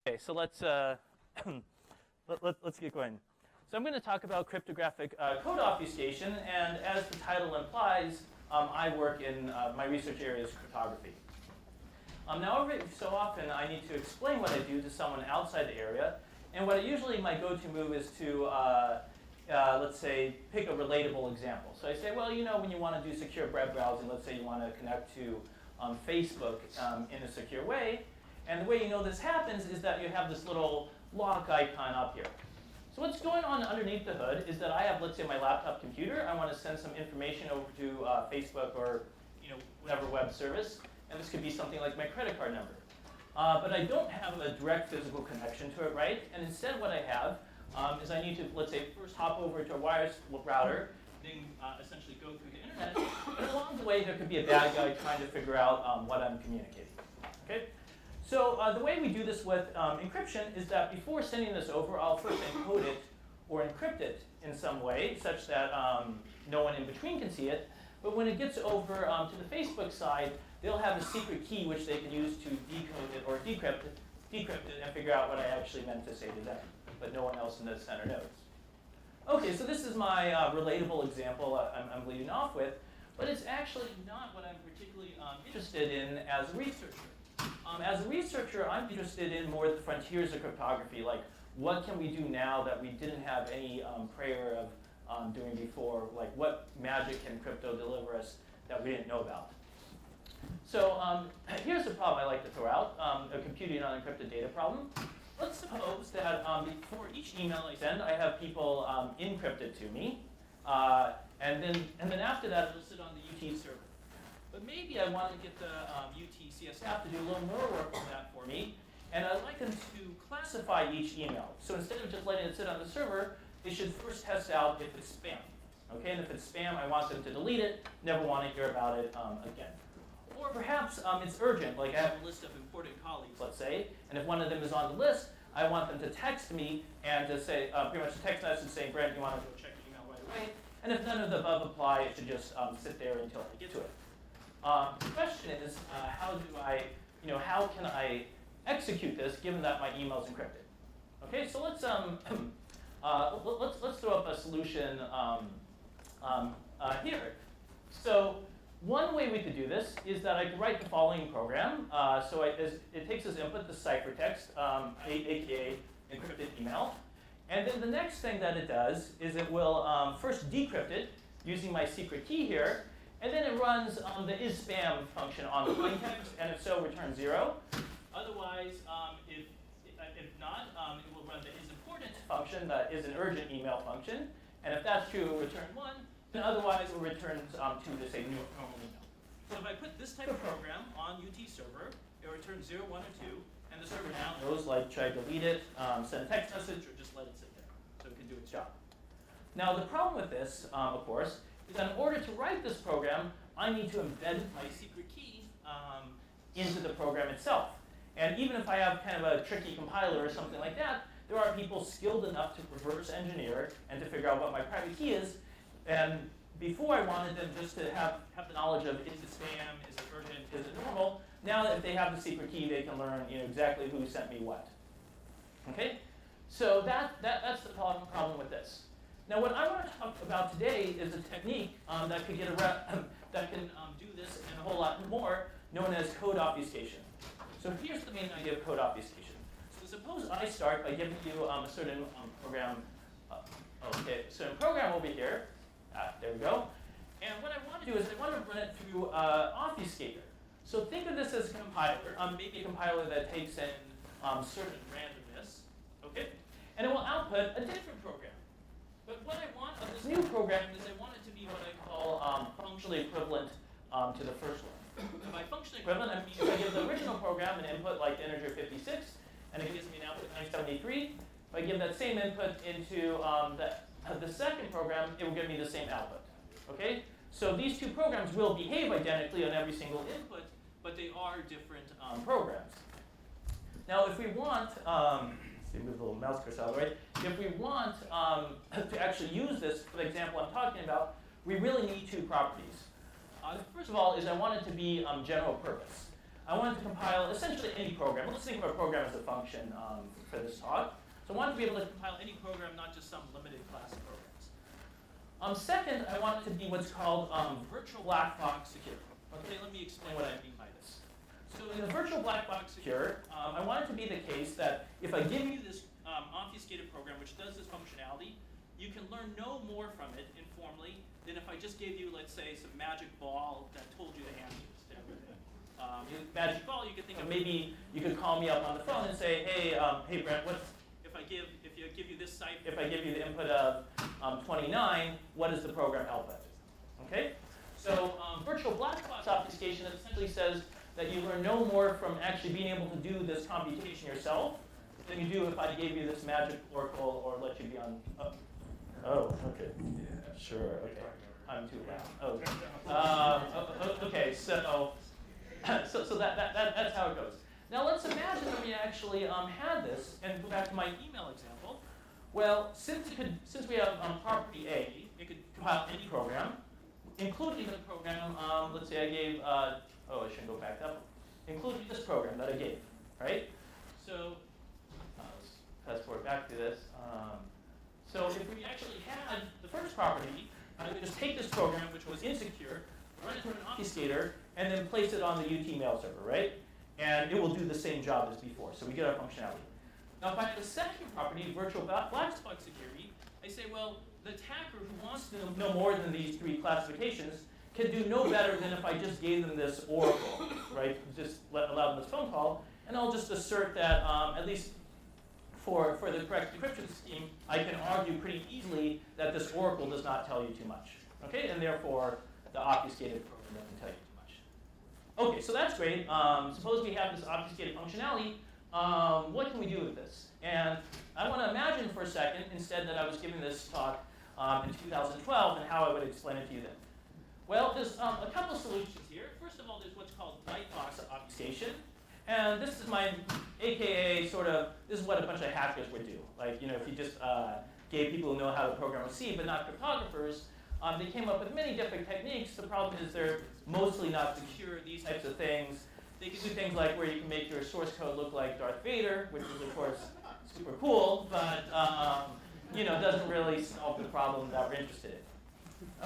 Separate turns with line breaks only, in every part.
Okay, so let's let's get going. So I'm going to talk about cryptographic code obfuscation, and as the title implies, I work in my research area is cryptography. Now, every so often, I need to explain what I do to someone outside the area, and what usually my go-to move is to let's say pick a relatable example. So I say, well, you know, when you want to do secure web browsing, let's say you want to connect to Facebook in a secure way. And the way you know this happens is that you have this little lock icon up here. So what's going on underneath the hood is that I have, let's say, my laptop computer. I want to send some information over to Facebook or whatever web service. And this could be something like my credit card number. But I don't have a direct physical connection to it, right? And instead what I have is I need to, let's say, first hop over to a wireless router, then essentially go through the internet. And along the way, there could be a bad guy trying to figure out what I'm communicating. Okay? So the way we do this with encryption is that before sending this over, I'll first encode it or encrypt it in some way such that no one in between can see it. But when it gets over to the Facebook side, they'll have a secret key which they can use to decode it or decrypt it and figure out what I actually meant to say to them. But no one else in the center knows. Okay, so this is my relatable example I'm leading off with. But it's actually not what I'm particularly interested in as a researcher. As a researcher, I'm interested in more the frontiers of cryptography, like what can we do now that we didn't have any prayer of doing before, like what magic can crypto deliver us that we didn't know about. So here's the problem I like to throw out, a computing unencrypted data problem. Let's suppose that before each email I send, I have people encrypt it to me, and then after that, it'll sit on the UT server. But maybe I want to get the UTCS staff to do a little more work on that for me, and I'd like them to classify each email. So instead of just letting it sit on the server, they should first test out if it's spam. Okay, and if it's spam, I want them to delete it, never want to hear about it again. Or perhaps it's urgent, like I have a list of important colleagues, let's say, and if one of them is on the list, I want them to text me and to say, pretty much a text message saying, Brent, you want to go check your email right away? And if none of the above apply, it should just sit there until I get to it. The question is, how can I execute this given that my email is encrypted? Okay, so let's throw up a solution here. So one way we could do this is that I could write the following program. So it takes as input the ciphertext, aka encrypted email. And then the next thing that it does is it will first decrypt it using my secret key here. And then it runs the isSpam function on the plain text, and if so, return 0. Otherwise, if not, it will run the isImportant function, that is an urgent email function. And if that's true, it will return 1. And otherwise, it will return 2 to say normal email. So if I put this type of program on UT server, it will return 0, 1, or 2. And the server now knows, like, should I delete it, send a text message, or just let it sit there so it can do its job. Now, the problem with this, of course, is that in order to write this program, I need to embed my secret key into the program itself. And even if I have kind of a tricky compiler or something like that, there are people skilled enough to reverse engineer and to figure out what my private key is. And before I wanted them just to have the knowledge of is it spam, is it urgent, is it normal. Now that if they have the secret key, they can learn exactly who sent me what. Okay? So that's the problem with this. Now, what I want to talk about today is a technique that could do this and a whole lot more, known as code obfuscation. So here's the main idea of code obfuscation. So suppose I start by giving you a certain program. Certain program over here. There we go. And what I want to do is I want to run it through obfuscator. So think of this as a compiler, maybe a compiler that takes in certain randomness, okay? And it will output a different program. But what I want of this new program is I want it to be what I call functionally equivalent to the first one. By functionally equivalent, I mean if I give the original program an input like the integer 56, and it gives me an output 973, if I give that same input into the second program, it will give me the same output. Okay? So these two programs will behave identically on every single input, but they are different programs. Now, if we want move the little mouse cursor out of the way. If we want to actually use this for the example I'm talking about, we really need two properties. First of all, is I want it to be general purpose. I wanted to compile essentially any program. Let's think of a program as a function for this talk. So I wanted to be able to compile any program, not just some limited class of programs. Second, I want it to be what's called virtual black box secure. Okay, let me explain what I mean by this. So in the virtual black box secure, I want it to be the case that if I give you this obfuscated program which does this functionality, you can learn no more from it informally than if I just gave you, let's say, some magic ball that told you the answers to everything. Magic ball, you could think of maybe you could call me up on the phone and say, hey, hey Brent, if I give you this cipher, if I give you the input of 29, what does the program help with? Okay? So virtual black box obfuscation essentially says that you learn no more from actually being able to do this computation yourself than you do if I gave you this magic oracle or let you be on. Oh, okay. Yeah, sure. Okay. I'm too loud. Oh. Okay. So that's how it goes. Now let's imagine that we actually had this, and go back to my email example. Well, since we have property A, it could compile any program, including the program. Let's say I gave. I shouldn't go back up. Including this program that I gave, right? So let's fast forward back to this. So if we actually had the first property, I could just take this program, which was insecure, run it through an obfuscator, and then place it on the UT mail server, right? And it will do the same job as before. So we get our functionality. Now, if I have the second property, virtual black box security, I say, well, the attacker who wants to know more than these three classifications can do no better than if I just gave them this oracle, right? Just allow them this phone call, and I'll just assert that at least for the correct encryption scheme, I can argue pretty easily that this oracle does not tell you too much, okay? And therefore, the obfuscated program doesn't tell you too much. Okay, so that's great. Suppose we have this obfuscated functionality. What can we do with this? And I want to imagine for a second, instead, that I was giving this talk in 2012 and how I would explain it to you then. Well, there's a couple solutions here. First of all, there's what's called white box obfuscation. And this is my AKA sort of, this is what a bunch of hackers would do. Like, you know, if you just gave people who know how to program with C, but not cryptographers, they came up with many different techniques. The problem is they're mostly not secure, these types of things. They can do things like where you can make your source code look like Darth Vader, which is, of course, super cool, but, you know, doesn't really solve the problem that we're interested in.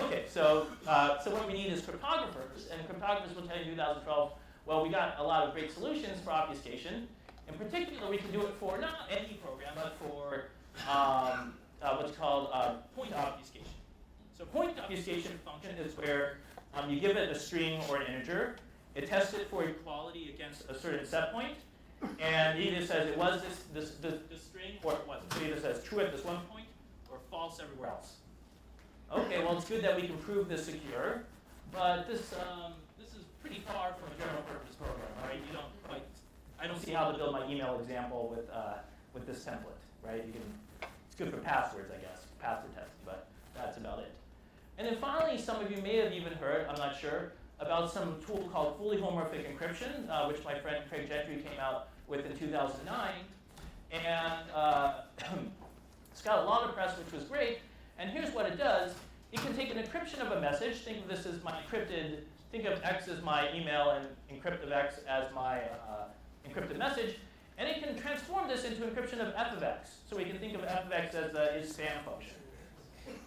Okay, so what we need is cryptographers, and cryptographers will tell you in 2012, well, we got a lot of great solutions for obfuscation. In particular, we can do it for not any program, but for what's called point obfuscation. So point obfuscation function is where you give it a string or an integer, it tests it for equality against a certain set point, and it either says it was this string or it wasn't. So it either says true at this one point or false everywhere else. Okay, well, it's good that we can prove this secure, but this is pretty far from a general purpose program, right? You don't quite. I don't see how to build my email example with this template, right? It's good for passwords, I guess, password testing, but that's about it. And then finally, some of you may have even heard, I'm not sure, about some tool called fully homomorphic encryption, which my friend Craig Gentry came out with in 2009, and it's got a lot of press, which was great. And here's what it does. It can take an encryption of a message. Think of this as my encrypted, think of X as my email and encrypted X as my encrypted message. And it can transform this into encryption of f of X. So we can think of f of X as its spam function.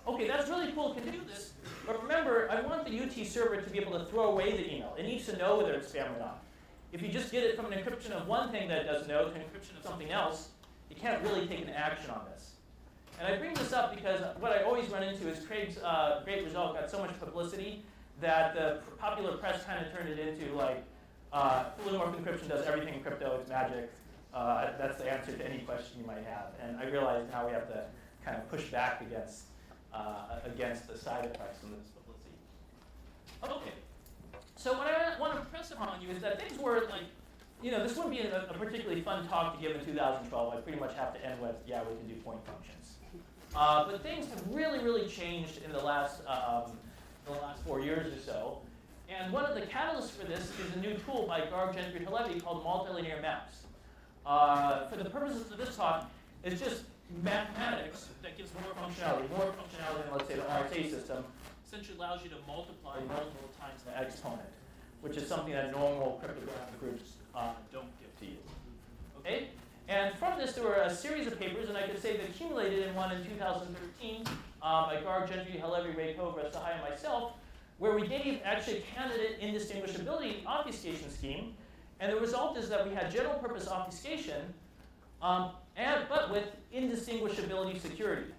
Okay, that's really cool, it can do this. But remember, I want the UT server to be able to throw away the email. It needs to know whether it's spam or not. If you just get it from an encryption of one thing that it doesn't know to an encryption of something else, you can't really take an action on this. And I bring this up because what I always run into is Craig's great result got so much publicity that the popular press kind of turned it into like, fully homomorphic encryption does everything in crypto, it's magic. That's the answer to any question you might have. And I realize now we have to kind of push back against the side effects from this publicity. Okay, so what I want to impress upon you is that things were like, you know, this wouldn't be a particularly fun talk to give in 2012. I pretty much have to end with, yeah, we can do point functions. But things have really, really changed in the last 4 years or so. And one of the catalysts for this is a new tool by Garg Gentry Halevi called multilinear maps. For the purposes of this talk, it's just mathematics that gives more functionality than, let's say, the RSA system. Essentially allows you to multiply multiple times the exponent. which is something that normal cryptographic groups don't give to you. Okay? And from this, there were a series of papers, and I could say that accumulated in one in 2013 by Garg, Gentry, Halevi, Ray Kovra, Sahai, and myself, where we gave actually a candidate indistinguishability obfuscation scheme. And the result is that we had general purpose obfuscation, but with indistinguishability security.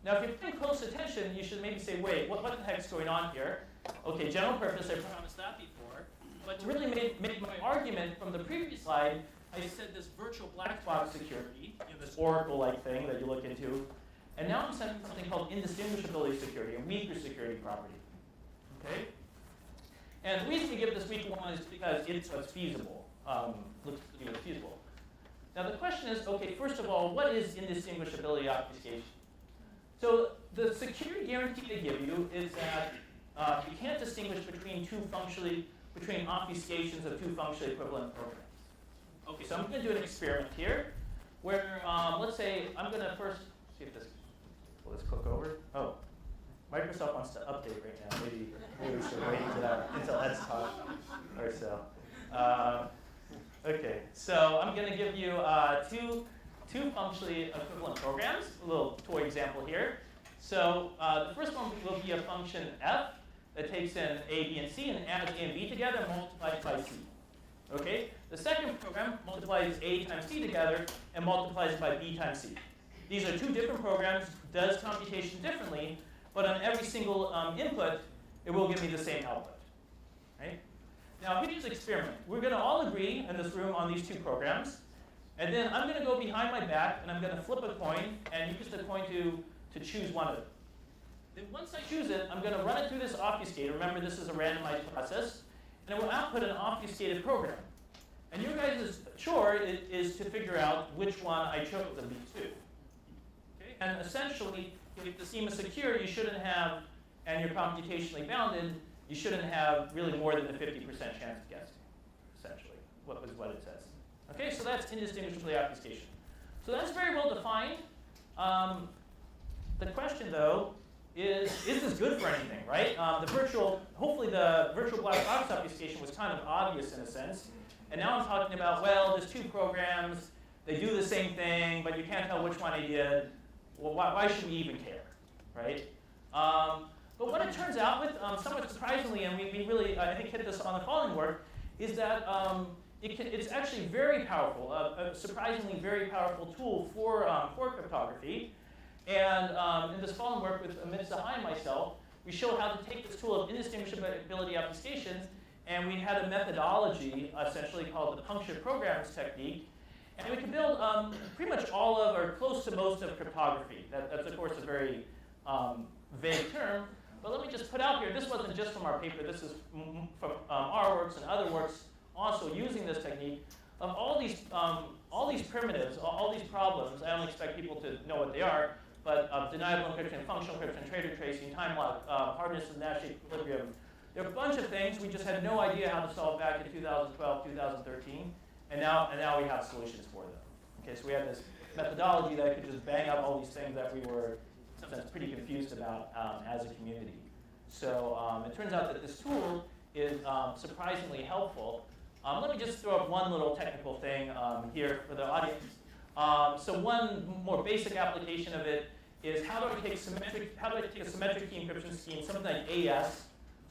Now, if you're paying close attention, you should maybe say, wait, what the heck's going on here? Okay, general purpose, I promised that before. But to really make my argument from the previous slide, I said this virtual black box security, this Oracle-like thing that you look into. And now I'm saying something called indistinguishability security, a weaker security property. Okay? And the reason we give this weaker one is because it's what's feasible. Looks to be what's feasible. Now the question is, okay, first of all, what is indistinguishability obfuscation? So the security guarantee they give you is that you can't distinguish between obfuscations of two functionally equivalent programs. Okay, so I'm going to do an experiment here, where let's say I'm going to first see if this. Will this click over? Oh, Microsoft wants to update right now. Maybe we should wait until Ed's talk or so. Okay, so I'm going to give you two functionally equivalent programs. A little toy example here. So the first one will be a function f that takes in a, b, and c and adds a and b together and multiplies by c. Okay? The second program multiplies a times c together and multiplies by b times c. These are two different programs, does computation differently, but on every single input, it will give me the same output. Right? Now, here's an experiment. We're going to all agree in this room on these two programs, and then I'm going to go behind my back, and I'm going to flip a coin, and use the coin to choose one of them. Then once I choose it, I'm going to run it through this obfuscator. Remember, this is a randomized process, and it will output an obfuscated program. And your guys' chore is to figure out which one I chose of these two. Okay? And essentially, if the scheme is secure, you shouldn't have, and you're computationally bounded, you shouldn't have really more than a 50% chance of guessing, essentially, what it says. Okay, so that's indistinguishability obfuscation. So that's very well defined. The question, though, is this good for anything, right? Hopefully the virtual black box obfuscation was kind of obvious in a sense. And now I'm talking about, well, there's two programs, they do the same thing, but you can't tell which one I did. Well, why should we even care, right? But what it turns out with, somewhat surprisingly, and we really, I think, hit this on the following work, is that it's actually very powerful, a surprisingly very powerful tool for cryptography. And in this following work with Amit Sahai and myself, we showed how to take this tool of indistinguishability obfuscation, and we had a methodology essentially called the punctured programs technique. And we can build pretty much all of, or close to most of cryptography. That's of course a very vague term, but let me just put out here, this wasn't just from our paper, this is from our works and other works also using this technique. Of all these primitives, all these problems, I don't expect people to know what they are, but deniable encryption, functional encryption, traitor tracing, time lock, hardness of Nash equilibrium. There are a bunch of things we just had no idea how to solve back in 2012, 2013, and now we have solutions for them. Okay, so we have this methodology that could just bang out all these things that we were sometimes pretty confused about as a community. So it turns out that this tool is surprisingly helpful. Let me just throw up one little technical thing here for the audience. So one more basic application of it is how do I take a symmetric key encryption scheme, something like AS.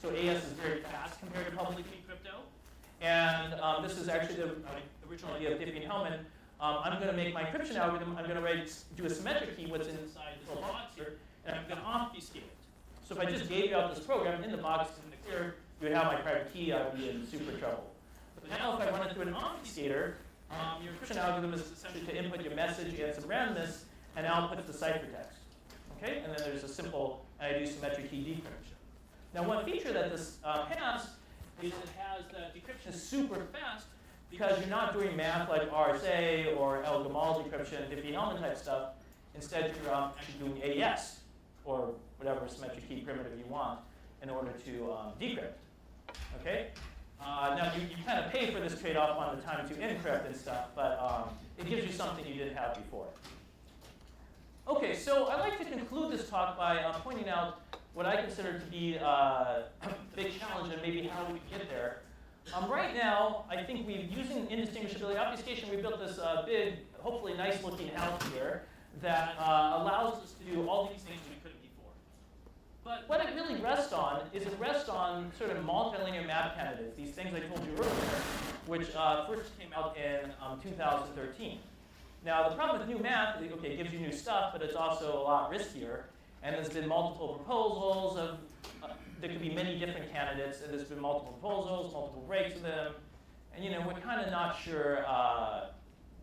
So AS is very fast compared to public key crypto. And this is actually the original idea of Diffie and Hellman. I'm going to make my encryption algorithm, I'm going to do a symmetric key, what's inside this little box here, and I'm going to obfuscate it. So if I just gave you out this program in the box in the clear, you would have my private key, I would be in super trouble. But now if I run it through an obfuscator, your encryption algorithm is essentially to input your message and some randomness, and outputs the ciphertext. Okay? And then there's a simple, and I do symmetric key decryption. Now one feature that this has is it has the decryption is super fast because you're not doing math like RSA or El Gamal decryption, Diffie-Hellman type stuff. Instead, you're actually doing AES or whatever symmetric key primitive you want in order to decrypt. Okay? Now you kind of pay for this trade-off on the time to encrypt and stuff, but it gives you something you didn't have before. Okay, so I'd like to conclude this talk by pointing out what I consider to be a big challenge and maybe how we get there. Right now, I think using indistinguishability obfuscation, we built this big, hopefully nice-looking house here that allows us to do all these things we couldn't before. But what it really rests on is it rests on sort of multilinear map candidates, these things I told you earlier, which first came out in 2013. Now, the problem with new math, okay, it gives you new stuff, but it's also a lot riskier. And there's been multiple proposals of, there could be many different candidates, and there's been multiple proposals, multiple breaks of them. And we're kind of not sure,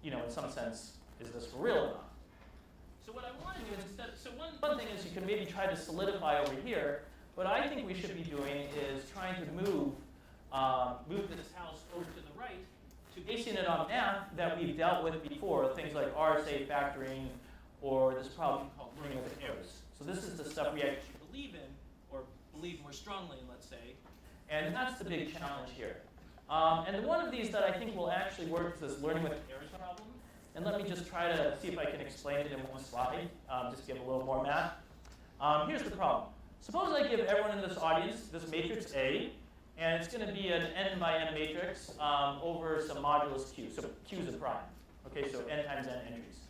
in some sense, is this for real or not? So what I want to do is instead, so one thing is you can maybe try to solidify over here. What I think we should be doing is trying to move this house over to the right to basing it on math that we've dealt with before, things like RSA factoring or this problem called learning with errors. So this is the stuff we actually believe in, or believe more strongly in, let's say. And that's the big challenge here. And one of these that I think will actually work is this learning with errors problem. And let me just try to see if I can explain it in one slide, just give a little more math. Here's the problem. Suppose I give everyone in this audience this matrix A, and it's going to be an n by n matrix over some modulus q. So q is a prime. Okay, so n times n entries.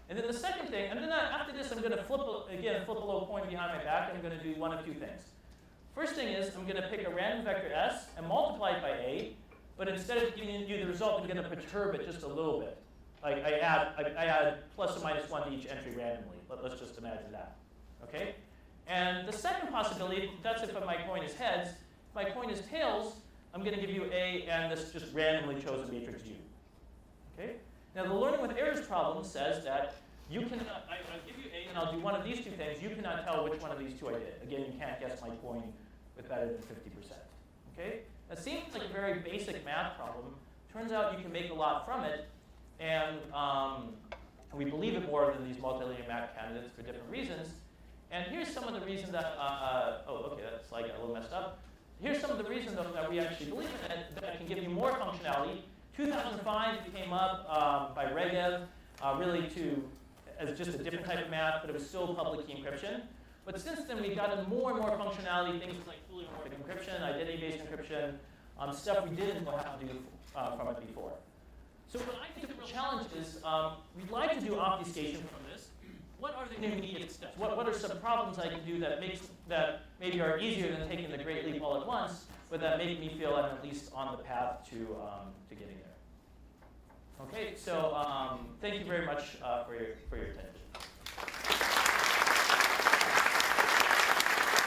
And then the second thing, and then after this, I'm going to flip a little point behind my back, and I'm going to do one of two things. First thing is, I'm going to pick a random vector s and multiply it by a, but instead of giving you the result, I'm going to perturb it just a little bit. Like I add plus or minus 1 to each entry randomly. Let's just imagine that. Okay? And the second possibility, that's if my coin is heads. If my coin is tails, I'm going to give you a and this just randomly chosen matrix u. Okay? Now the learning with errors problem says that you cannot, I'll give you a and I'll do one of these two things. You cannot tell which one of these two I did. Again, you can't guess my coin with better than 50%. Okay? That seems like a very basic math problem. Turns out you can make a lot from it. And we believe it more than these multilinear map candidates for different reasons. And here's some of the reasons that, oh, okay, that slide got a little messed up. Here's some of the reasons that we actually believe in it, that can give you more functionality. 2005 it came up by Regev, really as just a different type of math, but it was still public key encryption. But since then, we've gotten more and more functionality, things like fully homomorphic encryption, identity-based encryption, stuff we didn't know how to do from it before. So what I think the real challenge is, we'd like to do obfuscation from this. What are the intermediate steps? What are some problems I can do that maybe are easier than taking the great leap all at once, but that make me feel I'm at least on the path to getting there? Okay, so thank you very much for your attention.